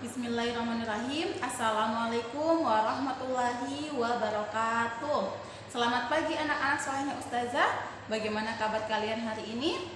Bismillahirrahmanirrahim. Assalamualaikum warahmatullahi wabarakatuh. Selamat pagi anak-anak solehnya Ustazah. Bagaimana kabar kalian hari ini?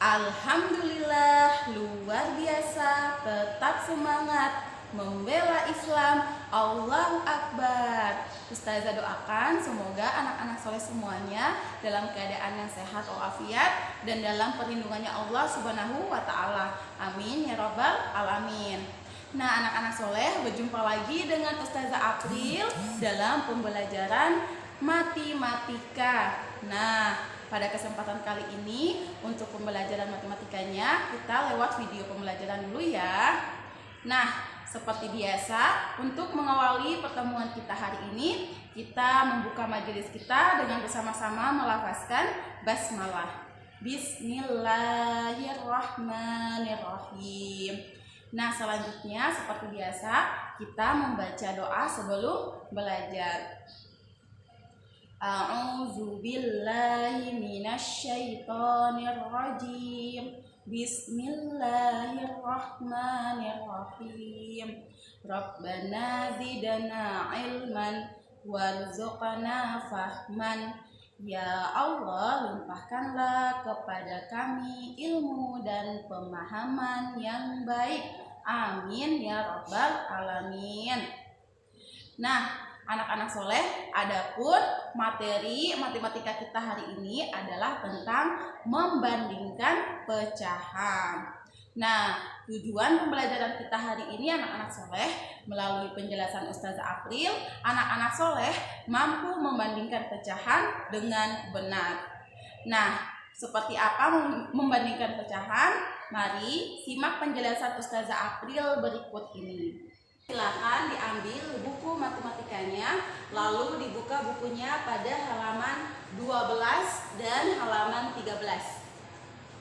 Alhamdulillah, luar biasa. Tetap semangat membela Islam. Allahu Akbar. Ustazah doakan semoga anak-anak soleh semuanya dalam keadaan yang sehat walafiat dan dalam perlindungannya Allah Subhanahu wa Ta'ala. Amin ya Rabbal Alamin. Nah, anak-anak soleh, berjumpa lagi dengan Ustazah April dalam pembelajaran matematika. Nah, pada kesempatan kali ini untuk pembelajaran matematikanya kita lewat video pembelajaran dulu ya. Nah, seperti biasa, untuk mengawali pertemuan kita hari ini, kita membuka majelis kita dengan bersama-sama melafazkan basmalah. Bismillahirrahmanirrahim. Nah, selanjutnya seperti biasa, kita membaca doa sebelum belajar. A'udzubillahi minasyaitonirrajim. Bismillahirrahmanirrahim. Rabbana zidna ilman warzuqna fahman. Ya Allah, limpahkanlah kepada kami ilmu dan pemahaman yang baik. Amin ya Rabbal Alamin. Nah, anak-anak soleh, adapun materi matematika kita hari ini adalah tentang membandingkan pecahan. Nah, tujuan pembelajaran kita hari ini anak-anak soleh, melalui penjelasan Ustazah April, anak-anak soleh mampu membandingkan pecahan dengan benar. Nah, seperti apa membandingkan pecahan? Mari simak penjelasan Ustazah April berikut ini. Silakan diambil buku matematikanya, lalu dibuka bukunya pada halaman 12 dan halaman 13.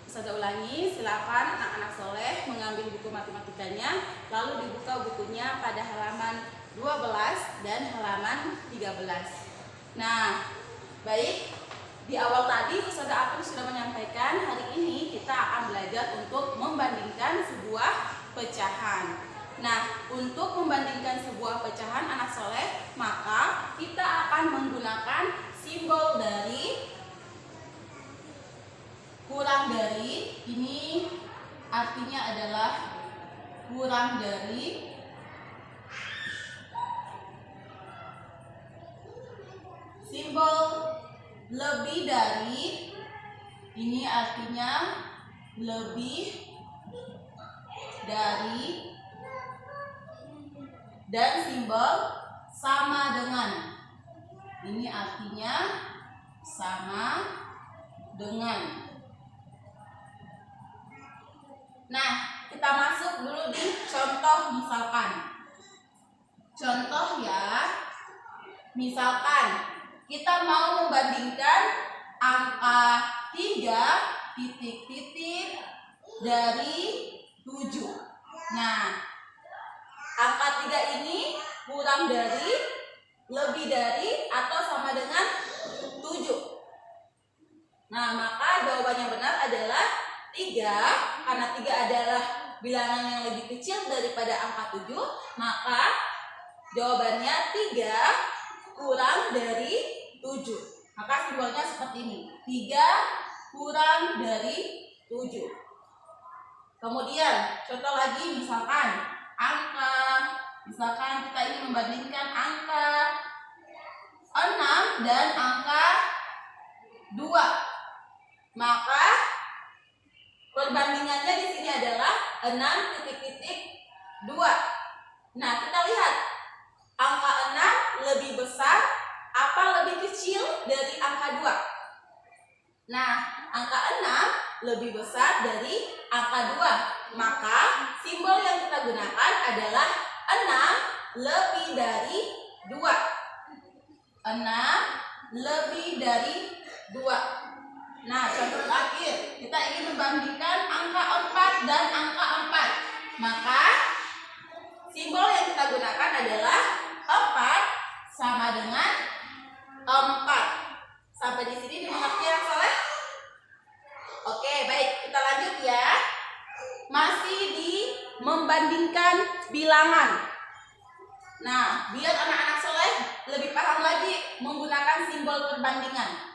Ustazah ulangi, silakan anak-anak soleh mengambil buku matematikanya, lalu dibuka bukunya pada halaman 12 dan halaman 13. Nah, baik, di awal tadi Ustazah April sudah menyampaikan hari ini kita akan belajar untuk membandingkan sebuah pecahan. Nah, untuk membandingkan sebuah pecahan anak soleh, maka kita akan menggunakan simbol dari kurang dari. Ini artinya adalah kurang dari. Simbol lebih dari, ini artinya lebih dari. Dan simbol sama dengan, ini artinya sama dengan. Nah, kita masuk dulu di contoh misalkan. Contoh ya, misalkan kita mau membandingkan angka 3 titik-titik dari 7. Nah, angka 3 ini kurang dari, lebih dari, atau sama dengan 7. Nah, maka jawaban yang benar adalah 3. Karena 3 adalah bilangan yang lebih kecil daripada angka 7, maka jawabannya 3 kurang dari 7. Maka simbolnya seperti ini, 3 kurang dari 7. Kemudian contoh lagi, misalkan misalkan kita ingin membandingkan angka 6 dan angka 2. Maka perbandingannya di sini adalah 6 titik-titik 2. Nah, kita lihat angka 6 lebih besar apa lebih kecil dari angka 2? Nah, angka 6 lebih besar dari angka 2. Maka simbol yang kita gunakan adalah 6 lebih dari 2. 6 lebih dari 2. Nah, contoh terakhir, kita ingin membandingkan angka 4 dan angka 4. Maka simbol yang kita gunakan adalah 4 sama dengan 4. Sampai di sini dimengerti yang soleh? Oke, baik, kita lanjut ya. Masih di membandingkan bilangan. Nah, biar anak-anak soleh lebih paham lagi menggunakan simbol perbandingan.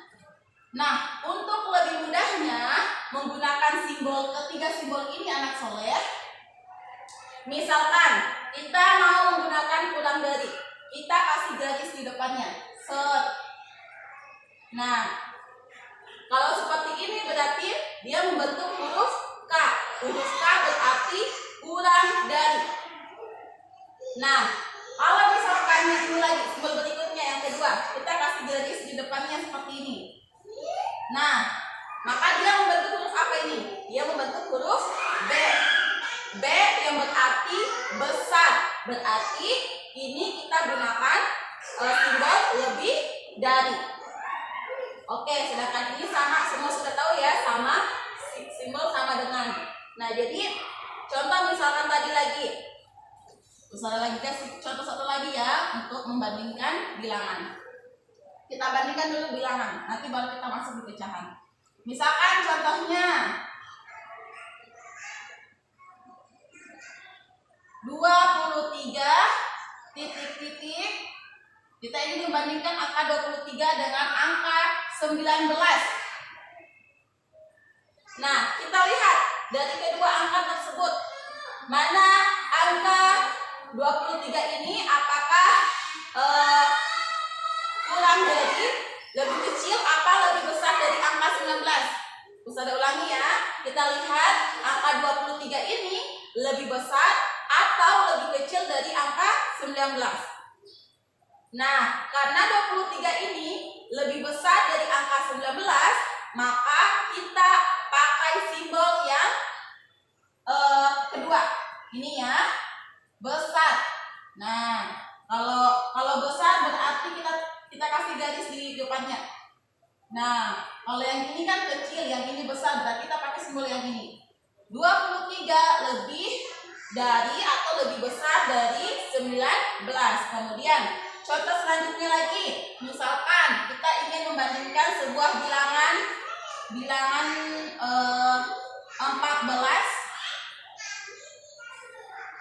Nah, untuk lebih mudahnya menggunakan ketiga simbol ini anak soleh. Misalkan kita mau menggunakan kurang dari, kita kasih garis di depannya. Set. Nah, kalau seperti ini berarti dia membentuk huruf K. Huruf K berarti kurang dari. Nah, kalau misalkan ini lagi simbol berikutnya yang kedua, kita kasih garis di depannya seperti ini. Nah, maka dia membentuk huruf apa ini? Dia membentuk huruf B. B yang berarti besar. Berarti ini kita gunakan simbol lebih dari. Oke, sedangkan ini sama, semua sudah tahu ya, sama simbol sama dengan. Nah, jadi contoh misalkan tadi lagi. Misalnya lagi kasih contoh satu lagi ya untuk membandingkan bilangan. Kita bandingkan dulu bilangan, nanti baru kita masuk di pecahan. Misalkan contohnya 23 titik-titik. Kita ini membandingkan angka 23 dengan angka 19. Nah, kita lihat dari kedua angka tersebut, mana angka 23 ini apakah kurang dari, lebih kecil, apa lebih besar dari angka 19? Saya ulangi ya, kita lihat angka 23 ini lebih besar atau lebih kecil dari angka 19. Nah, karena 23 ini lebih besar dari angka 19, maka kita pakai simbol yang kedua. Ini ya, besar. Nah, kalau besar berarti kita kasih garis di depannya. Nah, kalau yang ini kan kecil, yang ini besar, berarti kita pakai simbol yang ini. 23 lebih dari atau lebih besar dari 19. Kemudian contoh selanjutnya lagi, misalkan kita ingin membandingkan sebuah bilangan 14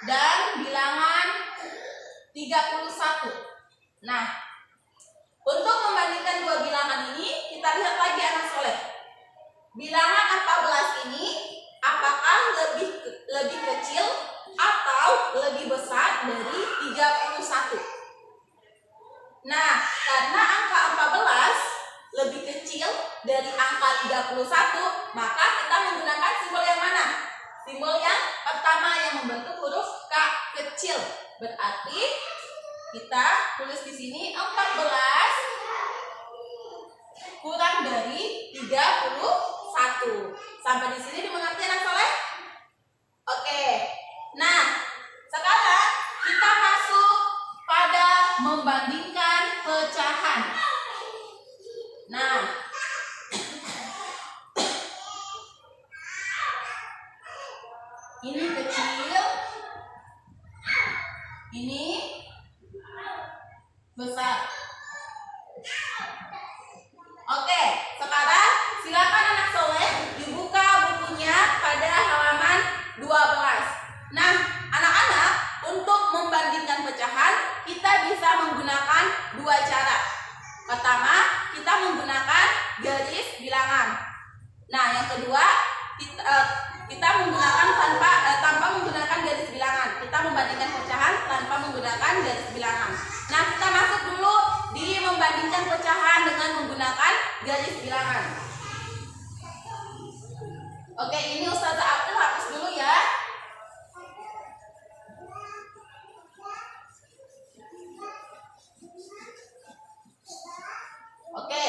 dan bilangan 31. Nah, untuk membandingkan dua bilangan ini, kita lihat lagi anak soleh. Bilangan 14 ini apakah lebih kecil atau lebih besar dari 31? Nah, karena angka 14 lebih kecil dari angka 31, maka kita menggunakan simbol yang mana? Simbol yang pertama yang membentuk huruf K kecil. Berarti kita tulis di sini 14 kurang dari 31. Sampai di sini dimengerti anak soleh? Oke. Nah, sekarang kita masuk pada membandingkan pecahan. Nah, ini kecil, ini besar. Oke, sekarang silakan anak soleh dibuka bukunya pada halaman 12. Nah, anak-anak, untuk membandingkan pecahan kita bisa menggunakan dua cara. Pertama, kita menggunakan garis bilangan. Nah, yang kedua, kita menggunakan tanpa menggunakan garis bilangan. Kita membandingkan pecahan tanpa menggunakan garis bilangan. Nah, kita masuk dulu di membandingkan pecahan dengan menggunakan garis bilangan. Oke, ini Ustazah April hapus dulu ya. Oke.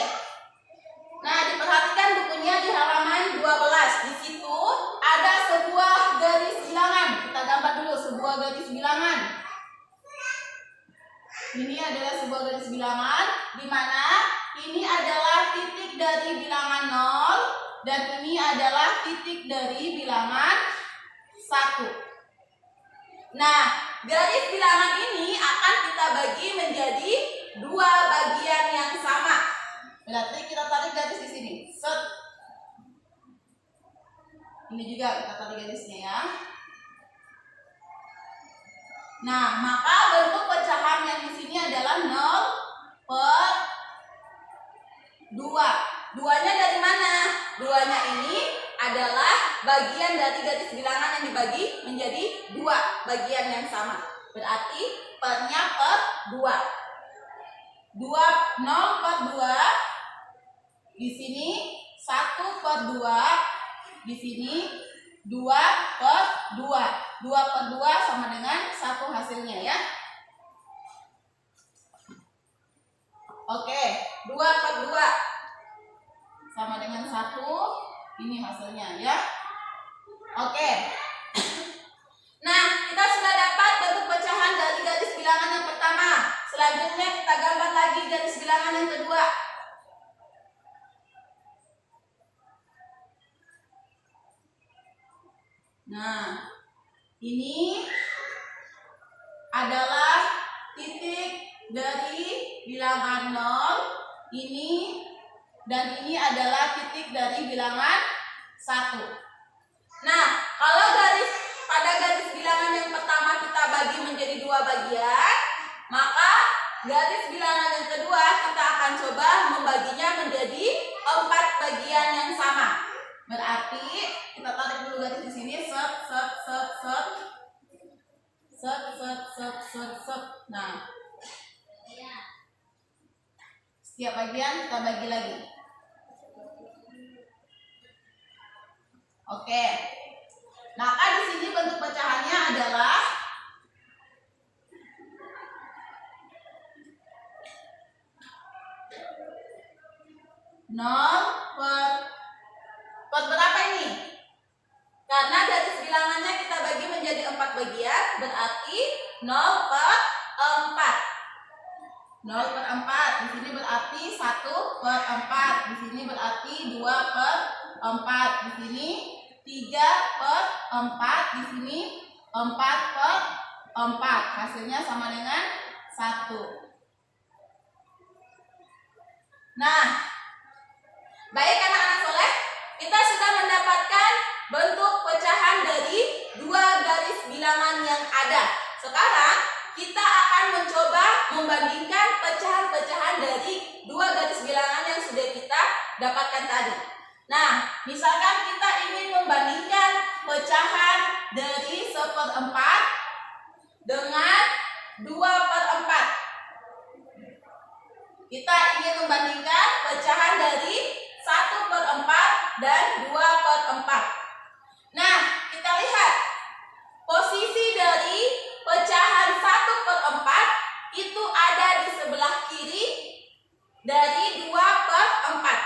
Nah, diperhatikan bukunya di halaman 12. Di situ ada sebuah garis bilangan. Kita gambar dulu sebuah garis bilangan. Ini adalah sebuah garis bilangan di mana ini adalah titik dari bilangan 0 dan ini adalah titik dari bilangan 1. Nah, garis bilangan ini akan kita bagi menjadi dua bagian yang sama. Berarti kita tarik garis di sini. Set. Ini juga kita tarik garisnya ya. Nah, maka bentuk pecahan yang di sini adalah 0/2. Duanya dari mana? Duanya ini adalah bagian dari garis bilangan yang dibagi menjadi 2 bagian yang sama. Berarti pernya per 2. 0/2 di sini, 1/2 di sini, 2/2. 2/2 sama dengan 1 hasilnya ya. Oke, 2/2 sama dengan 1, ini hasilnya ya. Oke. Nah, kita sudah dapat bentuk pecahan dari garis bilangan yang pertama. Selanjutnya kita gambar lagi garis bilangan yang kedua. Nah, ini adalah titik dari bilangan 0, ini, dan ini adalah titik dari bilangan 1. Nah, kalau pada garis bilangan yang pertama kita bagi menjadi 2 bagian, maka garis bilangan yang kedua kita akan coba membaginya menjadi 4 bagian yang sama. Berarti kita tarik dulu garis di sini, set. Nah, setiap bagian kita bagi lagi. Oke. Maka di sini bentuk pecahannya adalah 0 per berapa ini? Karena garis bilangannya kita bagi menjadi 4 bagian, berarti 0/4. 0/4 di sini berarti 1/4, di sini berarti 2/4, di sini 3/4, di sini 4/4. Hasilnya sama dengan 1. Nah, baik anak-anak soleh, kita sudah mendapatkan bentuk pecahan dari 2 garis bilangan yang ada. Sekarang kita akan mencoba membandingkan pecahan-pecahan dari 2 garis bilangan yang sudah kita dapatkan tadi. Nah, misalkan kita ingin membandingkan pecahan dari 1/4 dengan 2/4. Kita ingin membandingkan pecahan dari 1/4 dan 2/4. Nah, kita lihat posisi dari pecahan 1/4 itu ada di sebelah kiri dari 2/4.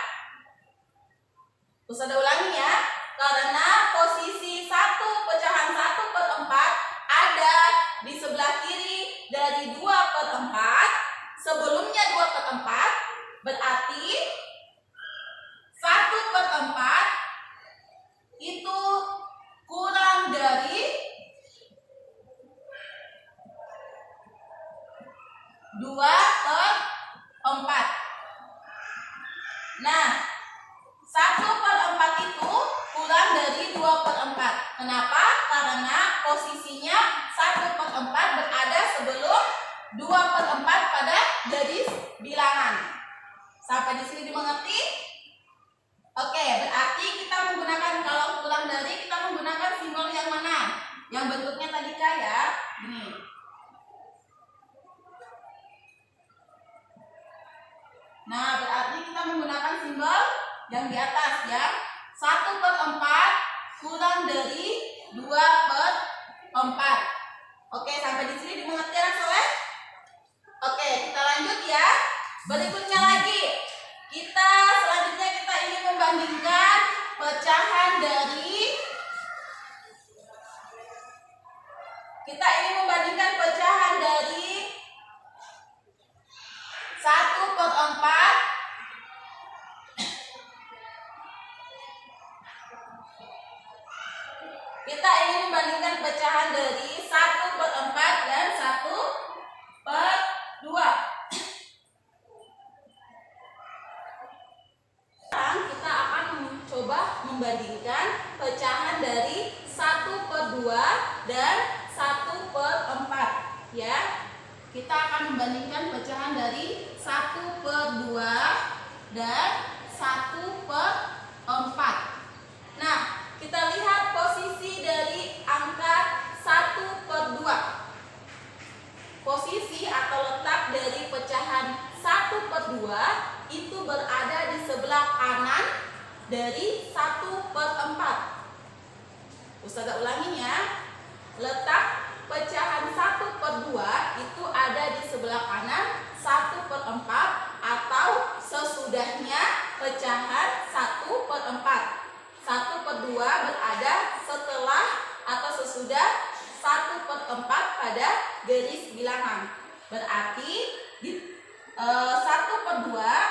Usah ulangi ya, karena posisi pecahan 1/4 ada di sebelah kiri dari 2/4. Sebelumnya 2/4, berarti 1/4 itu kurang dari 2/4. Nah, 1/4 itu kurang dari 2/4. Kenapa? Karena posisinya 1/4 berada sebelum 2/4 pada garis bilangan. Sampai di sini dimengerti? Oke, berarti kita menggunakan, kalau kurang dari, kita menggunakan simbol yang mana? Yang bentuknya tadi kayak gini. Nah, berarti kita menggunakan simbol yang di atas ya. 1/4 kurang dari 2/4. Oke, sampai di sini dimengerti anak soleh? Oke, kita lanjut ya. Berikutnya lagi, selanjutnya kita ingin membandingkan pecahan dari 1/4 kita ingin membandingkan pecahan dari 1/4 dan 1/2. Sekarang kita akan mencoba membandingkan pecahan dari 1/2 dan 1/4. kita akan membandingkan pecahan dari 1/2 dan 1/4. Nah, kita lihat posisi dari angka 1/2. Posisi atau letak dari pecahan 1/2 itu berada di sebelah kanan dari 1/4. Ustazah ulangi ya. Letak pecahan 1/2 itu ada di sebelah kanan 1/4 atau sesudahnya pecahan 1/4. 1/2 berada setelah atau sesudah 1/4 pada garis bilangan. Berarti 1/2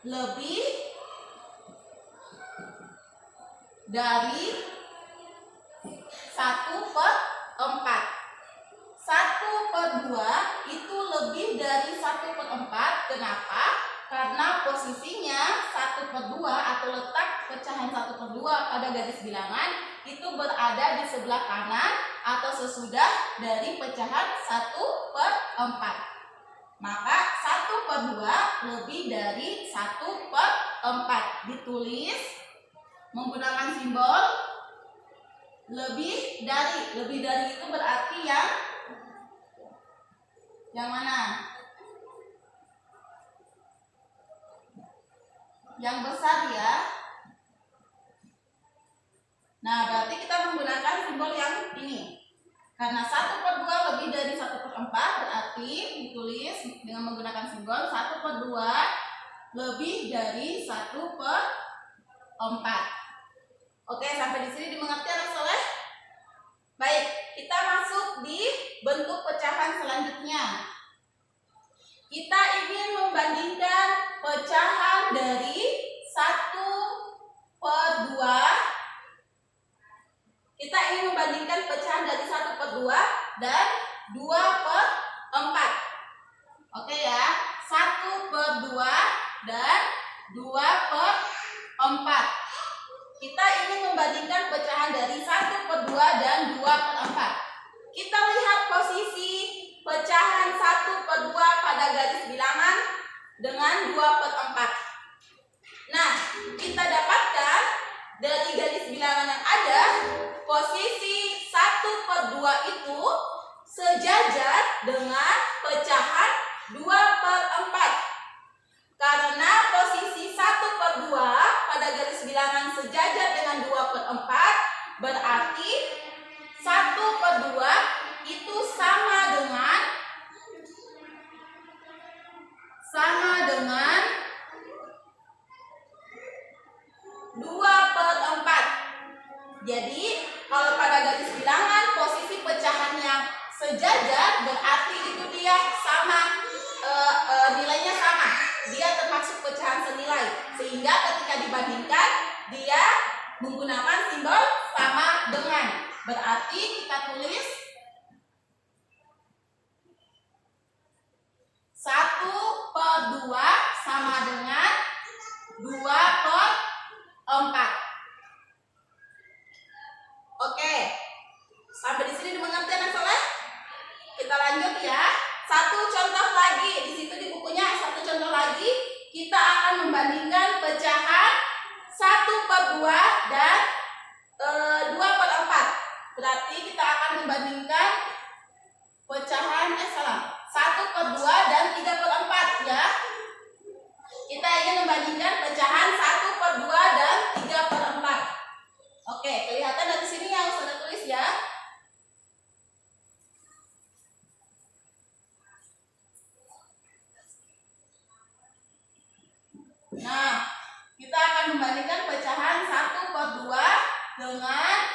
lebih dari 1/4. 1/2 itu lebih dari 1/4. Kenapa? Karena posisinya 1/2 atau letak pecahan 1/2 pada garis bilangan itu berada di sebelah kanan atau sesudah dari pecahan 1/4. Maka 1/2 lebih dari 1/4. Ditulis menggunakan simbol lebih dari. Lebih dari itu berarti yang mana? Yang besar ya. Nah, berarti kita menggunakan simbol yang ini. Karena 1/2 lebih dari 1/4 berarti ditulis dengan menggunakan simbol 1/2 lebih dari 1/4. Oke, sampai di sini dimengerti anak soleh? Baik, kita masuk di bentuk pecahan selanjutnya. Kita ingin membandingkan pecahan dari 1/2. Kita ingin membandingkan pecahan dari 1/2 dan 2/4. Oke ya, 1/2 dan 2/4. Kita ingin membandingkan pecahan dari 1/2 dan 2/4. Kita lihat posisi pecahan 1/2 pada garis bilangan dengan 2/4. Nah, kita dapatkan dari garis bilangan yang ada, posisi 1/2 itu sejajar dengan pecahan 2/4. Karena posisi 1/2 pada garis bilangan sejajar dengan 2/4, berarti 1/2 itu sama dengan 2/4. Jadi kalau pada garis bilangan posisi pecahannya sejajar, berarti itu dia sama, nilainya sama. Dia termasuk pecahan senilai. Sehingga ketika dibandingkan, dia menggunakan simbol sama dengan. Berarti kita tulis 1/2 sama dengan 2/4. Oke, sampai di sini dimengerti anak soleh? Kita lanjut ya. Satu contoh lagi di situ di bukunya. Satu contoh lagi, kita akan membandingkan pecahan 1/2 dan 2/4. Berarti kita akan membandingkan pecahan 1/2 dan 3/4 ya. Kita ingin membandingkan pecahan 1/2 dan 3/4. Oke, kelihatan dari sini yang sudah tulis ya. Nah, kita akan membandingkan pecahan 1/2 dengan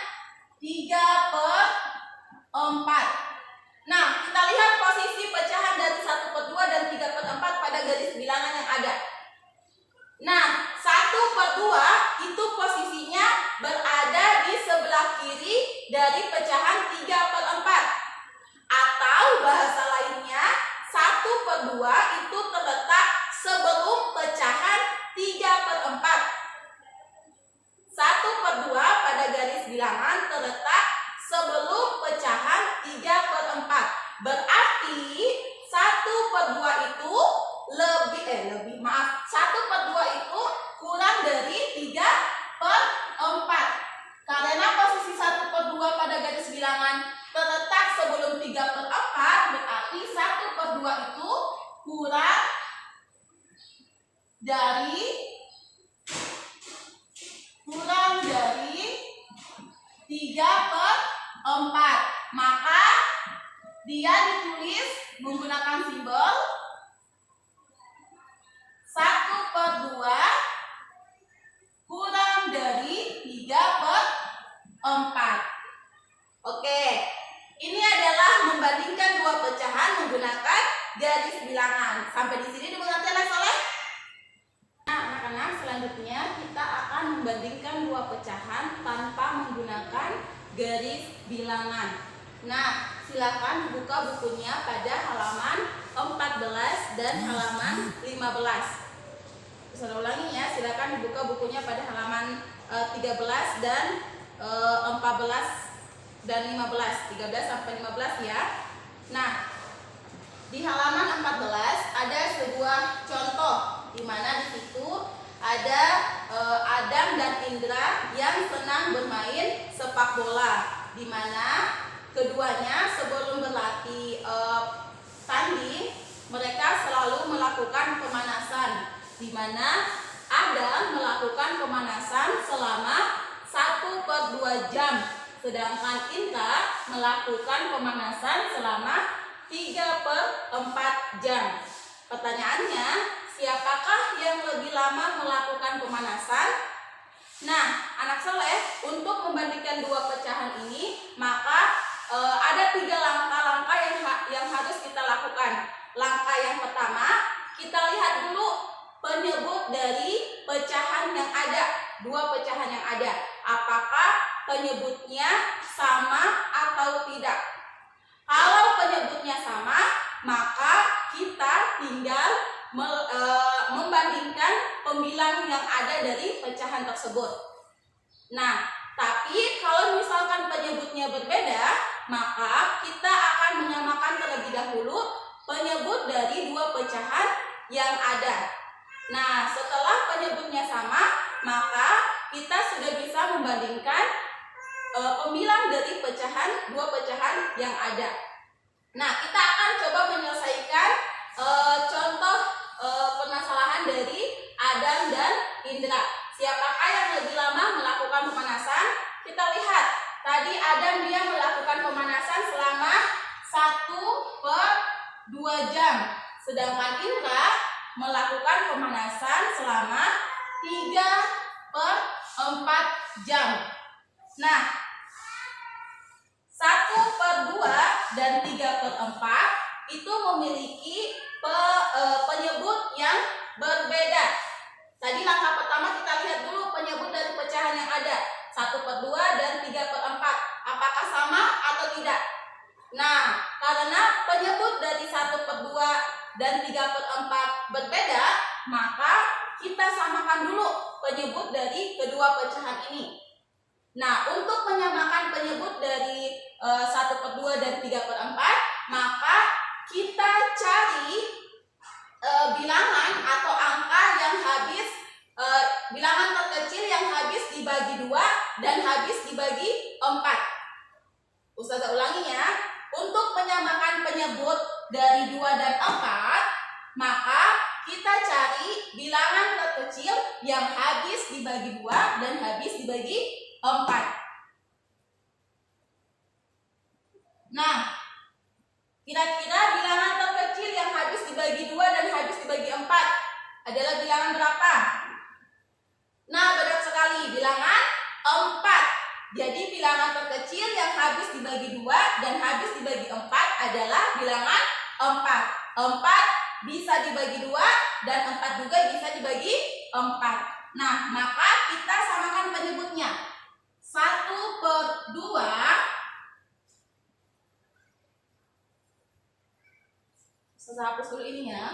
3/4. Nah, kita lihat posisi pecahan dari 1/2 dan 3/4 pada garis bilangan yang ada. Nah, 1/2 itu posisinya berada di sebelah kiri dari pecahan 3/4. Atau bahasa lainnya, 1/2 itu terletak sebelum pecahan 3/4. 1/2 pada garis Berarti 1/2 itu maaf, 1/2 itu kurang dari 3/4. Karena posisi 1/2 pada garis bilangan terletak sebelum 3/4, berarti 1/2 itu kurang dari 3/4. Maka dia ditulis menggunakan simbol 1/2 kurang dari 3/4. Oke, ini adalah membandingkan dua pecahan menggunakan garis bilangan. Sampai di sini dimengerti anak soleh? Nah, anak-anak, selanjutnya kita akan membandingkan dua pecahan tanpa menggunakan garis bilangan. Nah, silakan buka bukunya pada halaman 14 dan halaman 15. Saya ulangi ya, silakan dibuka bukunya pada halaman 13 dan 14 dan 15, 13 sampai 15 ya. Nah, di halaman 14 ada sebuah contoh di mana di situ ada Adam dan Indra yang senang bermain sepak bola, di mana keduanya sebelum berlatih tanding mereka selalu melakukan pemanasan, di mana Adam melakukan pemanasan selama 1/2 jam, sedangkan Indra melakukan pemanasan selama 3/4 jam. Pertanyaannya, siapakah yang lebih lama melakukan pemanasan? Nah, anak soleh, untuk membandingkan dua pecahan ini, maka ada 3 langkah-langkah yang harus kita lakukan. Langkah yang pertama, kita lihat dulu penyebut dari pecahan yang ada, dua pecahan yang ada. Apakah penyebutnya sama atau tidak? Kalau penyebutnya sama, maka kita tinggal membandingkan pembilang yang ada dari pecahan tersebut. Nah, tapi kalau misalkan penyebutnya berbeda, maka kita akan menyamakan terlebih dahulu penyebut dari dua pecahan yang ada. Nah, setelah penyebutnya sama, maka kita sudah bisa membandingkan pembilang dari dua pecahan yang ada. Nah, kita akan coba menyelesaikan contoh permasalahan dari Adam dan Indra. Siapakah yang lebih lama melakukan pemanasan? Kita lihat, tadi Adam dia melakukan pemanasan selama 1/2 jam, sedangkan Indra melakukan pemanasan selama 3/4 jam. Nah, 1/2 dan 3/4 itu memiliki penyebut yang berbeda. Tadi langkah pertama kita lihat dulu penyebut dari pecahan yang ada, 1/2 dan 3/4. Apakah sama atau tidak? Nah, karena penyebut dari 1/2 dan 3/4 berbeda, maka kita samakan dulu penyebut dari kedua pecahan ini. Nah, untuk menyamakan penyebut dari 1/2 dan 3/4, maka kita cari bilangan atau angka yang habis, bilangan terkecil yang habis dibagi 2 dan habis dibagi 4. Ustazah ulangi ya. Untuk menyamakan penyebut dari 2 dan 4, maka kita cari bilangan terkecil yang habis dibagi 2 dan habis dibagi 4. Nah, kira-kira bilangan terkecil yang habis dibagi 2 dan habis dibagi 4 adalah bilangan berapa? Nah, benar sekali, bilangan 4. Jadi bilangan terkecil yang habis dibagi 2 dan habis dibagi 4 adalah bilangan 4. 4 bisa dibagi 2 dan 4 juga bisa dibagi 4. Nah, maka kita samakan penyebutnya. 1/2. Saya hapus dulu ini ya.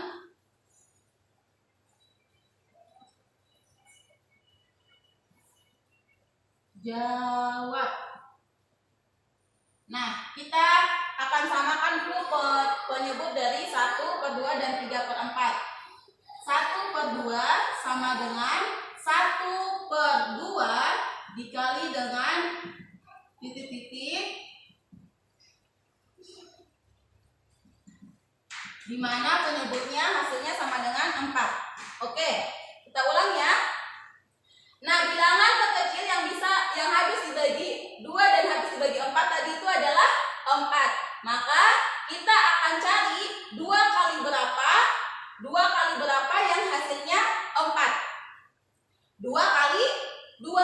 Jawab. Nah, kita akan samakan dulu penyebut dari 1/2 dan 3/4. 1/2 sama dengan 1/2 dikali dengan titik-titik, di mana penyebutnya hasilnya sama dengan 4. Oke, kita ulang ya. Nah, bilangan terkecil yang habis dibagi 2 dan habis dibagi 4 tadi itu adalah 4. Maka kita akan cari 2 kali berapa? 2 kali berapa yang hasilnya 4? 2 kali 2.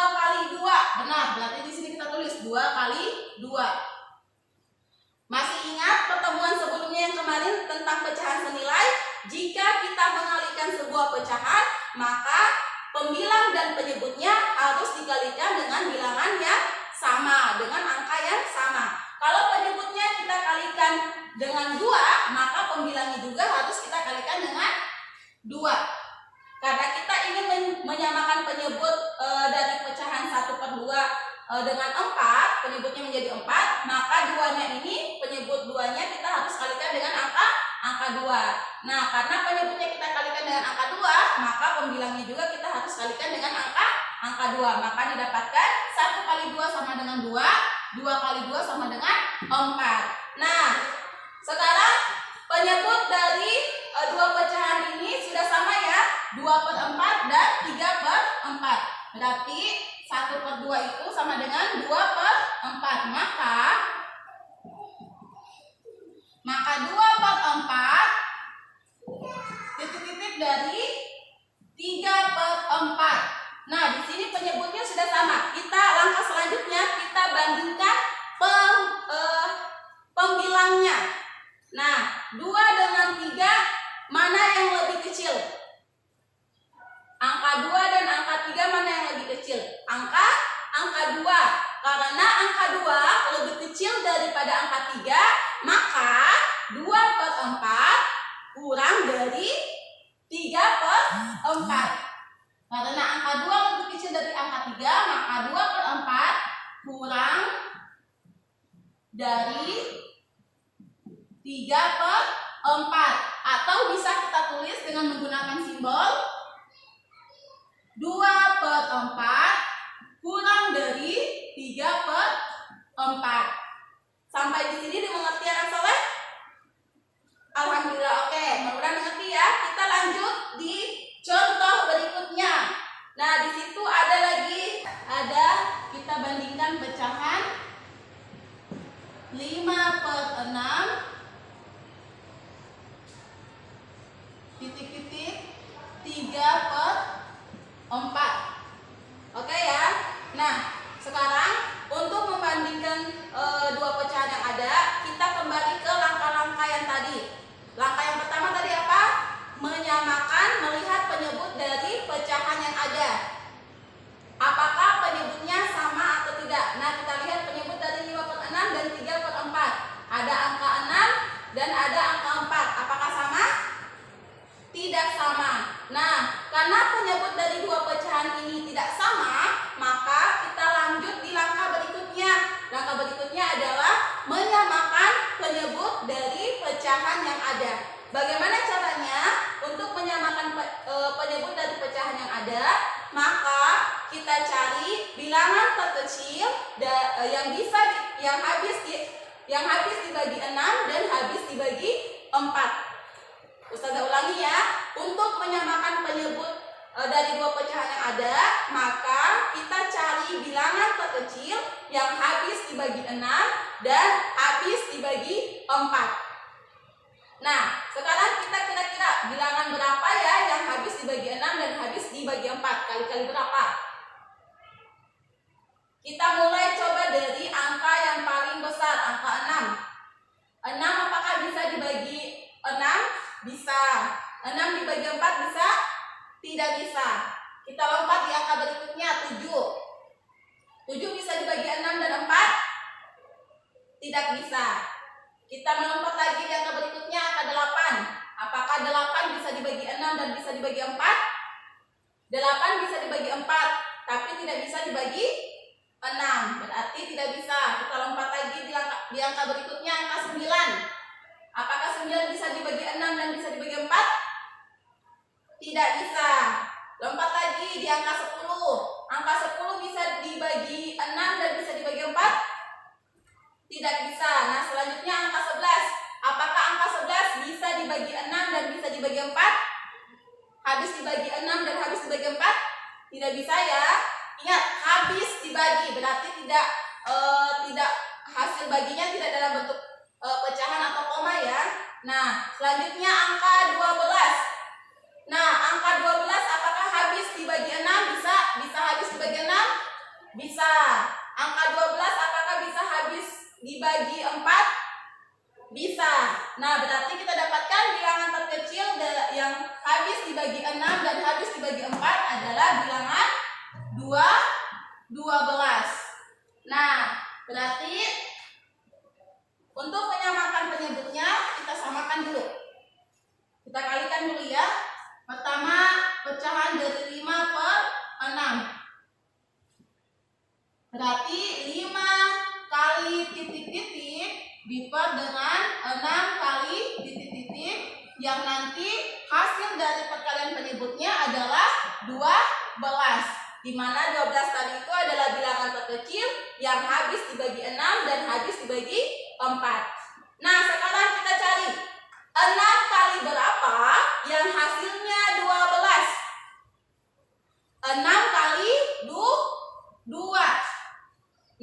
Benar, berarti di sini kita tulis 2 kali 2. Masih ingat pertemuan sebelumnya yang kemarin tentang pecahan senilai? Jika kita mengalihkan sebuah pecahan, maka pembilang dan penyebutnya harus dikalikan dengan bilangan yang sama, dengan angka yang sama. Kalau penyebutnya kita kalikan dengan 2, maka pembilangnya juga harus kita kalikan dengan 2. Karena kita ingin menyamakan penyebut dari pecahan 1/2 dengan 4, penyebutnya menjadi 4, maka 2-nya ini, penyebut 2-nya kita harus kalikan dengan angka 2. Nah, karena penyebutnya kita kalikan dengan angka 2, maka pembilangnya juga kita harus kalikan dengan angka 2. Maka didapatkan 1 kali 2 sama dengan 2, 2 kali 2 sama dengan 4. Nah, sekarang penyebut dari dua pecahan ini sudah sama ya, 2/4 dan 3/4. Berarti 1/2 itu sama dengan 2/4. Maka 2/4 titik-titik dari 3/4. Nah, di sini penyebutnya sudah sama. Kita langkah selanjutnya kita bandingkan pembilangnya. Nah, 2 dengan 3 mana yang lebih kecil? Angka 2 dan angka 3 mana yang lebih kecil? Angka 2. Karena angka 2 lebih kecil daripada angka 3, maka 2/4 kurang dari 3/4. Karena angka 2 lebih kecil dari angka 3, maka 2/4 kurang dari 3/4. Atau bisa kita tulis dengan menggunakan simbol 2/4 kurang dari 3/4. Sampai di sini dimengerti anak soleh? Alhamdulillah, oke. Mudah-mudahan mengerti ya. Kita lanjut di contoh berikutnya. Nah, di situ ada kita bandingkan pecahan 5/6 titik-titik 3/4. Oke ya. Nah, sekarang untuk membandingkan dua pecahan yang ada, kita kembali ke langkah-langkah yang tadi. Langkah yang pertama tadi apa? Menyamakan, melihat penyebut dari pecahan yang ada. Apakah penyebutnya sama atau tidak? Nah, kita lihat penyebut dari 5/6 dan 3/4. Ada angka 6 dan ada angka 4. Apakah sama? Tidak sama. Nah, karena penyebut dari dua pecahan ini tidak sama, maka kita lanjut di langkah berikutnya. Langkah berikutnya adalah menyamakan penyebut dari pecahan yang ada. Bagaimana caranya untuk menyamakan penyebut dari pecahan yang ada? Maka kita cari bilangan terkecil yang habis dibagi 6 dan habis dibagi 4. Ustazah ulangi ya. Untuk menyamakan penyebut dari dua pecahan yang ada, maka kita cari bilangan terkecil yang habis dibagi 6 dan habis dibagi 4. Nah, sekarang kita kira-kira bilangan berapa ya yang habis dibagi 6 dan habis dibagi 4? Kali-kali berapa? Kita mulai coba dari angka yang paling besar, angka 6. 6 apakah bisa dibagi 6? Bisa. 6 dibagi 4 bisa? Tidak bisa. Kita lompat di angka berikutnya, 7. 7 bisa dibagi 6 dan 4? Tidak bisa. Kita melompat lagi di angka berikutnya, angka 8. Apakah 8 bisa dibagi 6 dan bisa dibagi 4? 8 bisa dibagi 4, tapi tidak bisa dibagi 6. Berarti tidak bisa. Kita lompat lagi di angka berikutnya, angka 9. Apakah habis dibagi 6 dan habis dibagi 4? Tidak bisa ya. Ingat, habis dibagi berarti tidak hasil baginya tidak dalam bentuk pecahan atau koma ya. Nah, selanjutnya angka 12. Nah, angka 12 apakah habis dibagi 6? Bisa habis dibagi 6? Bisa. Angka 12 apakah bisa habis dibagi 4? Bisa. Nah, berarti kita dapatkan bilangan terkecil yang habis dibagi 6 dan habis dibagi 4 adalah bilangan 12. Nah, berarti untuk menyamakan penyebutnya kita samakan dulu. Kita kalikan dulu ya. Pertama, pecahan dari 5 per 6. Berarti 5 kali titik-titik diper dengan 6 kali titik-titik, yang nanti hasil dari perkalian penyebutnya adalah 12. Di mana 12 tadi itu adalah bilangan terkecil yang habis dibagi 6 dan habis dibagi 4. Nah, sekarang kita cari 6 kali berapa yang hasilnya 12? 6 kali 2.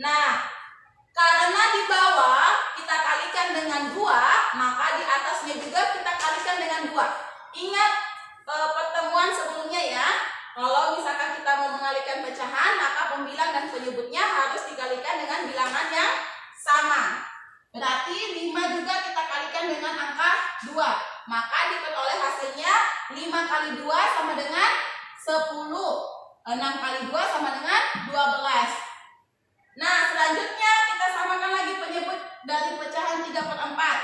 Nah, karena di bawah kita kalikan dengan 2, maka di atasnya juga kita kalikan dengan 2. Ingat pertemuan sebelumnya ya. Kalau misalkan kita mau mengalihkan pecahan, maka pembilang dan penyebutnya harus dikalikan dengan bilangan yang sama. Berarti 5 juga kita kalikan dengan angka 2. Maka diperoleh hasilnya 5 kali 2 sama dengan 10. 6 kali 2 sama dengan 12. Nah, selanjutnya kita samakan lagi penyebut dari pecahan 3 per 4.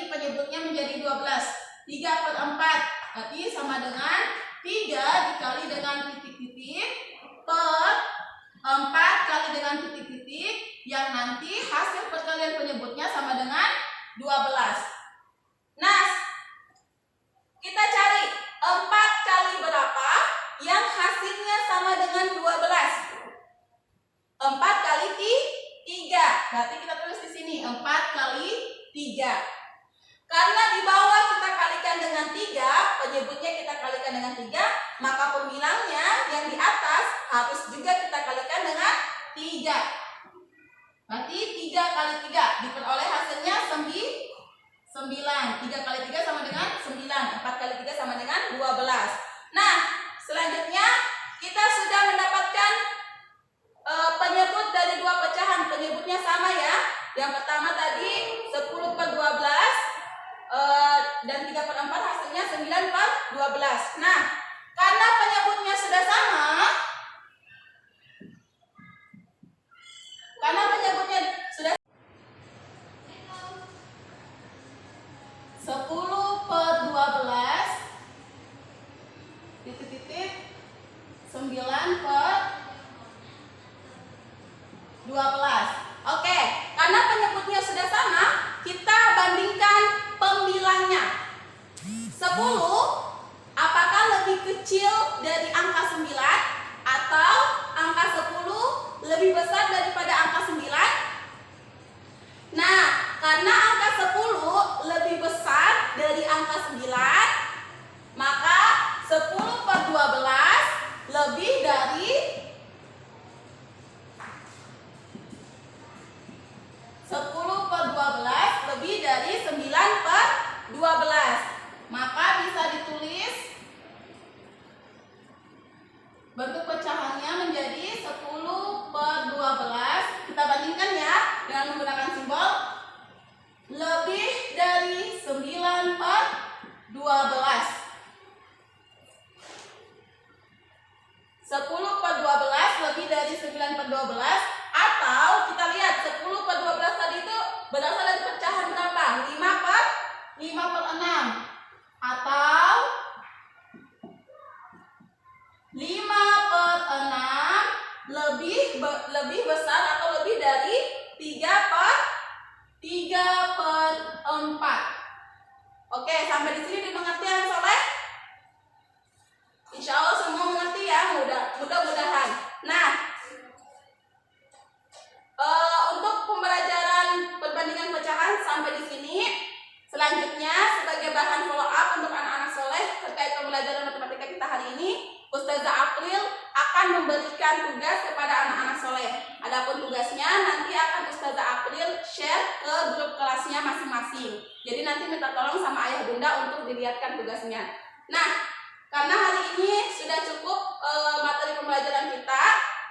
Penyebutnya menjadi 12. 3 per 4 berarti sama dengan 3 dikali dengan titik-titik per 4 kali dengan titik-titik, yang nanti hasil perkalian penyebutnya sama dengan 12. Nah, kita cari 4 kali berapa yang hasilnya sama dengan 12. 4 kali 3. Berarti kita tulis di sini 4 kali 3. Karena di bawah kita kalikan dengan 3, penyebutnya kita kalikan dengan 3, maka pembilangnya yang di atas harus juga kita kalikan dengan 3. Berarti 3 kali 3 diperoleh hasilnya 9. 3 kali 3 sama dengan 9. 4 kali 3 sama dengan 12. Nah, selanjutnya kita sudah mendapatkan penyebut dari 2 pecahan. Penyebutnya sama ya. Yang pertama tadi 10 per 12 dan 3 per 4 hasilnya 9 per 12. Nah, karena penyebutnya sudah sama, 10 per 12 titik-titik 9 per 12. Oke, karena penyebutnya sudah sama, kita bandingkan pembilangnya. 10 apakah lebih kecil dari angka 9 atau angka 10 lebih besar daripada angka 9? Nah, karena angka 10 lebih besar dari angka 9, maka 10 per 12 lebih dari 10 per 12 lebih dari 9 per 12. Maka bisa ditulis bentuk pecahannya menjadi 10 per 12. Kita bandingkan ya dengan menggunakan simbol lebih dari 9 per 12. 10 per 12 lebih dari 9 per 12. Atau kita lihat 10 per 12 tadi itu berasal dari pecahan berapa? 5 per 6. Atau 5 per 6 lebih besar atau lebih dari 3 per 4. Oke, sampai di sini dimengerti yang soleh? Insya Allah semua mengerti ya, mudah-mudahan. Nah, untuk pembelajaran perbandingan pecahan sampai di sini. Selanjutnya sebagai bahan follow up untuk anak-anak soleh masing-masing. Jadi nanti minta tolong sama ayah bunda untuk dilihatkan tugasnya. Nah, karena hari ini sudah cukup materi pembelajaran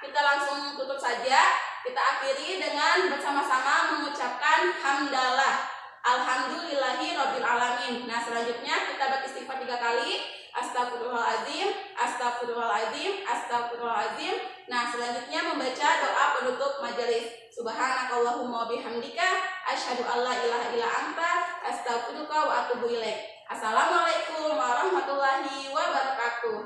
kita langsung tutup saja. Kita akhiri dengan bersama-sama mengucapkan hamdalah. Alhamdulillahi Rabbil Alamin. Nah, selanjutnya kita beristighfar 3 kali. Astagfirullahaladzim, astagfirullahaladzim, astagfirullahaladzim. Nah, selanjutnya membaca doa penutup majelis. Subhanakallahumma bihamdika asyhadu alla ilaha illa anta astaghfiruka wa atubu ilaik. Assalamualaikum